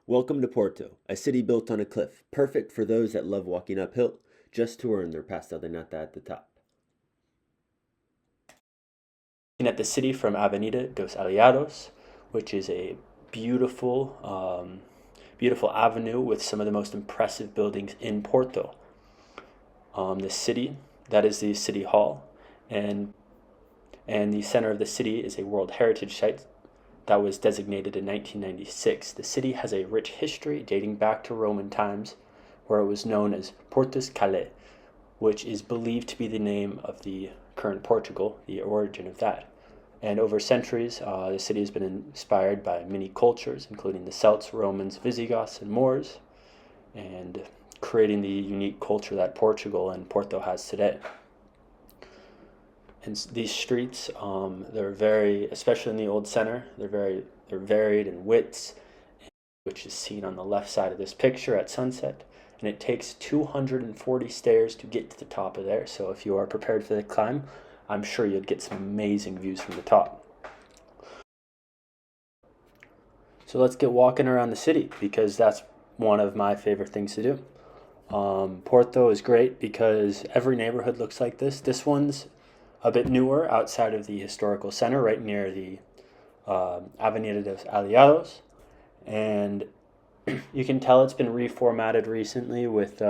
Welcome to Porto, a city built on a cliff, perfect for those that love walking uphill, just to earn their pastel de nata at the top. Looking at the city from Avenida dos Aliados, which is a beautiful, beautiful avenue with some of the most impressive buildings in Porto. The city, that is the city hall, and and the center of the city is a World Heritage Site that was designated in 1996. The city has a rich history dating back to Roman times, where it was known as Portus Calais, which is believed to be the name of the current Portugal, the origin of that. And over centuries, the city has been inspired by many cultures, including the Celts, Romans, Visigoths, and Moors, and creating the unique culture that Portugal and Porto has today. And these streets, they're very, especially in the old center, they're varied in widths, which is seen on the left side of this picture at sunset. And it takes 240 stairs to get to the top of there. So if you are prepared for the climb, I'm sure you'd get some amazing views from the top. So let's get walking around the city because that's one of my favorite things to do. Porto is great because every neighborhood looks like this. This one's a bit newer outside of the historical center, right near the Avenida dos Aliados. And you can tell it's been reformatted recently with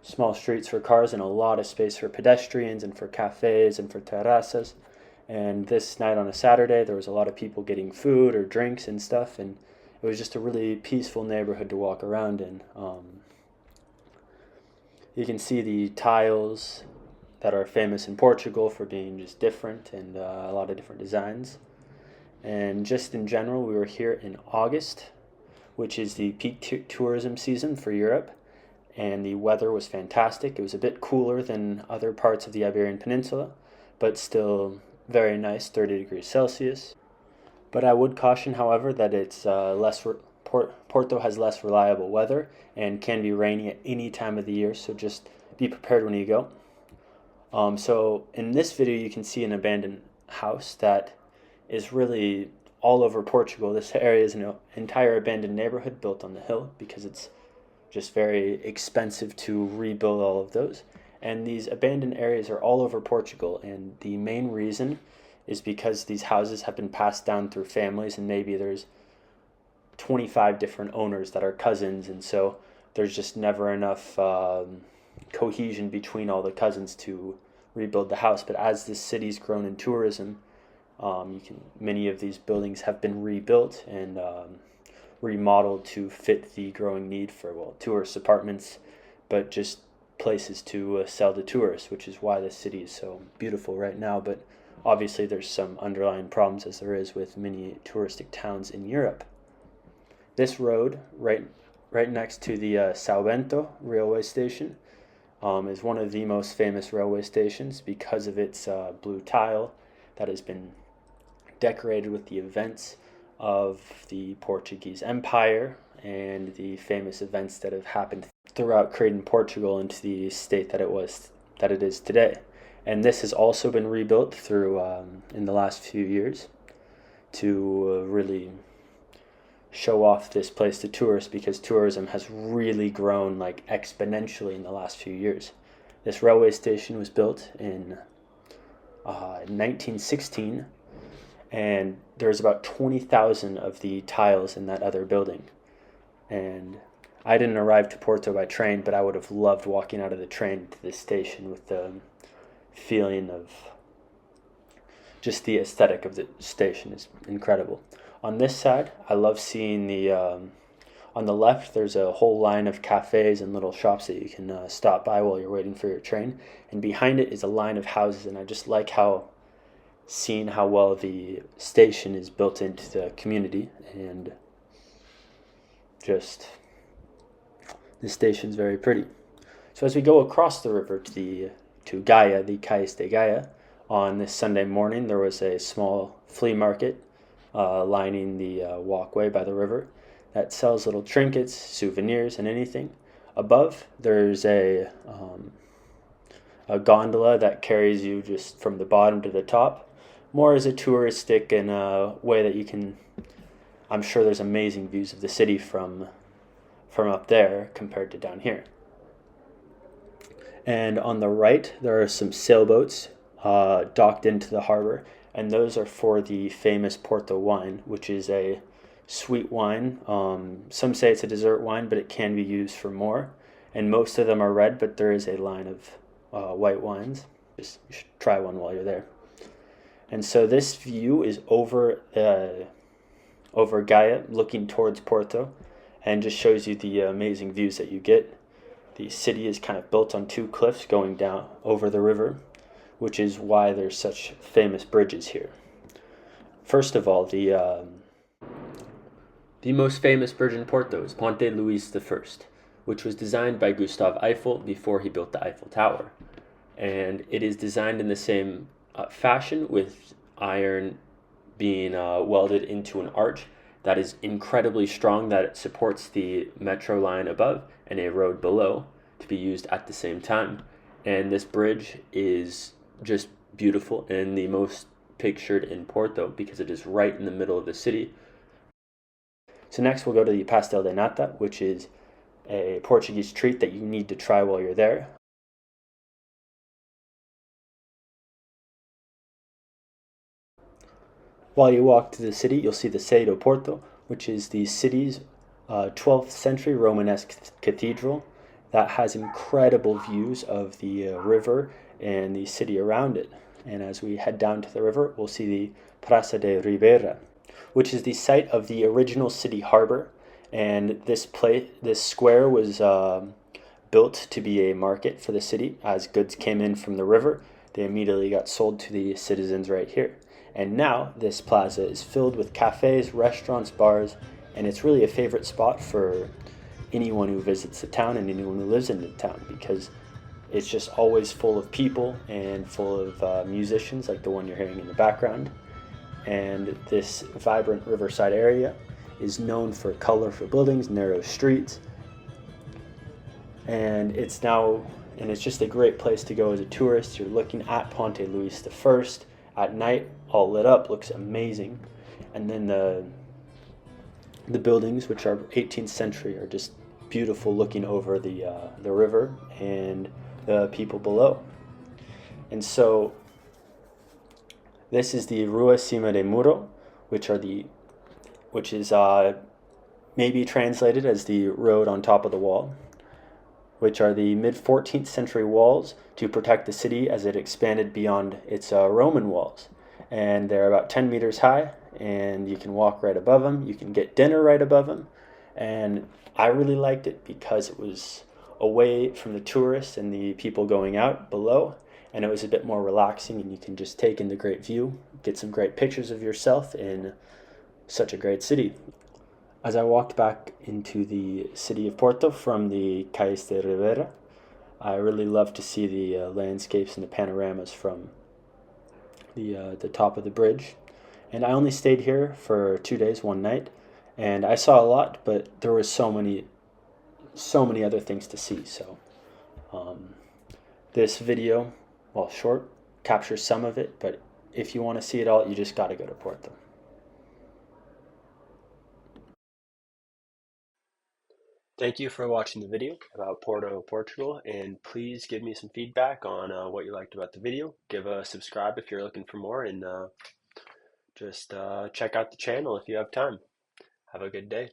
small streets for cars and a lot of space for pedestrians and for cafes and for terrazas. And this night on a Saturday, there was a lot of people getting food or drinks and stuff, and it was just a really peaceful neighborhood to walk around in. You can see the tiles that are famous in Portugal for being just different and a lot of different designs. And just in general, we were here in August, which is the peak tourism season for Europe, and the weather was fantastic. It was a bit cooler than other parts of the Iberian Peninsula, but still very nice, 30 degrees Celsius. But I would caution, however, that it's Porto has less reliable weather and can be rainy at any time of the year, so just be prepared when you go. So in this video, you can see an abandoned house that is really all over Portugal. This area is an entire abandoned neighborhood built on the hill because it's just very expensive to rebuild all of those. And these abandoned areas are all over Portugal, and the main reason is because these houses have been passed down through families, and maybe there's 25 different owners that are cousins, and so there's just never enough cohesion between all the cousins to rebuild the house. But as this city's grown in tourism, many of these buildings have been rebuilt and remodeled to fit the growing need for, well, tourist apartments, but just places to sell to tourists, which is why the city is so beautiful right now. But obviously there's some underlying problems, as there is with many touristic towns in Europe. This road, right next to the São Bento railway station, is one of the most famous railway stations because of its blue tile that has been decorated with the events of the Portuguese Empire and the famous events that have happened throughout creating Portugal into the state that it is today. And this has also been rebuilt through in the last few years to really show off this place to tourists, because tourism has really grown like exponentially in the last few years. This railway station was built in 1916, and there's about 20,000 of the tiles in that other building. And I didn't arrive to Porto by train, but I would have loved walking out of the train to this station with the feeling of just the aesthetic of the station is incredible. On this side, I love seeing on the left, there's a whole line of cafes and little shops that you can stop by while you're waiting for your train. And behind it is a line of houses, and I just like seeing how well the station is built into the community, and just the station's very pretty. So as we go across the river to Gaia, the Cais de Gaia, on this Sunday morning, there was a small flea market lining the walkway by the river that sells little trinkets, souvenirs, and anything. Above, there's a gondola that carries you just from the bottom to the top, more as a touristic and a way that you can. I'm sure there's amazing views of the city from from up there compared to down here. And on the right, there are some sailboats docked into the harbor, and those are for the famous Porto wine, which is a sweet wine. Some say it's a dessert wine, but it can be used for more. And most of them are red, but there is a line of white wines. You should try one while you're there. And so this view is over Gaia, looking towards Porto, and just shows you the amazing views that you get. The city is kind of built on two cliffs going down over the river, which is why there's such famous bridges here. First of all, the most famous bridge in Porto is Ponte Luís I, which was designed by Gustave Eiffel before he built the Eiffel Tower. And it is designed in the same fashion, with iron being welded into an arch that is incredibly strong, that it supports the metro line above and a road below to be used at the same time. And this bridge is just beautiful and the most pictured in Porto because it is right in the middle of the city. So next we'll go to the pastel de nata, which is a Portuguese treat that you need to try while you're there. While you walk to the city, you'll see the Sé do Porto, which is the city's 12th century Romanesque cathedral that has incredible views of the river and the city around it. And as we head down to the river, we'll see the Praça de Ribeira, which is the site of the original city harbor. And this square was built to be a market for the city. As goods came in from the river, they immediately got sold to the citizens right here. And now this plaza is filled with cafes, restaurants, bars, and it's really a favorite spot for anyone who visits the town and anyone who lives in the town, because it's just always full of people and full of musicians like the one you're hearing in the background. And this vibrant riverside area is known for colorful buildings, narrow streets, and it's just a great place to go as a tourist. You're looking at Ponte Luís I at night, all lit up, looks amazing. And then the buildings, which are 18th century, are just beautiful, looking over the river and the people below. And so this is the Rua Cima de Muro, which is maybe translated as the road on top of the wall, which are the mid-14th century walls to protect the city as it expanded beyond its Roman walls. And they're about 10 meters high, and you can walk right above them. You can get dinner right above them. And I really liked it because it was away from the tourists and the people going out below, and it was a bit more relaxing, and you can just take in the great view, get some great pictures of yourself in such a great city. As I walked back into the city of Porto from the Cais de Ribeira, I really loved to see the landscapes and the panoramas from the top of the bridge. And I only stayed here for 2 days, 1 night, and I saw a lot, but there was so many other things to see. So this video, while short, captures some of it, but if you want to see it all, you just got to go to Porto. Thank you for watching the video about Porto, Portugal, and please give me some feedback on what you liked about the video. Give a subscribe if you're looking for more, and just check out the channel if you have time. Have a good day.